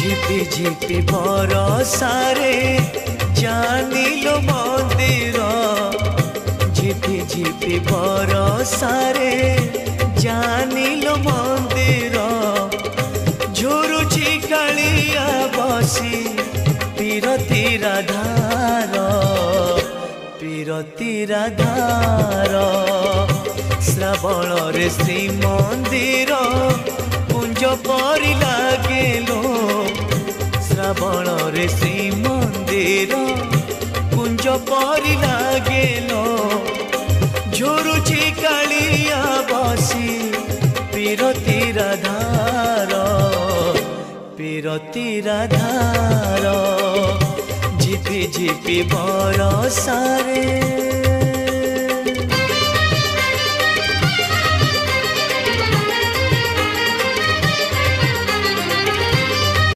झिपि झिपि बरसारे जानिलो मंदिर झिपि झिपि बरसारे जानिलो मंदिर झुरुची कालिया बसी पीरती राधार पीरती राधार श्रावण रे श्रीमंदिर कुंज परी लागेलो श्रावण रे श्रीमंदिर कुंज परी लागेलो झुरुची कालिया बसी पीरती राधार पीरती राधार झिपि झिपि बरसारे।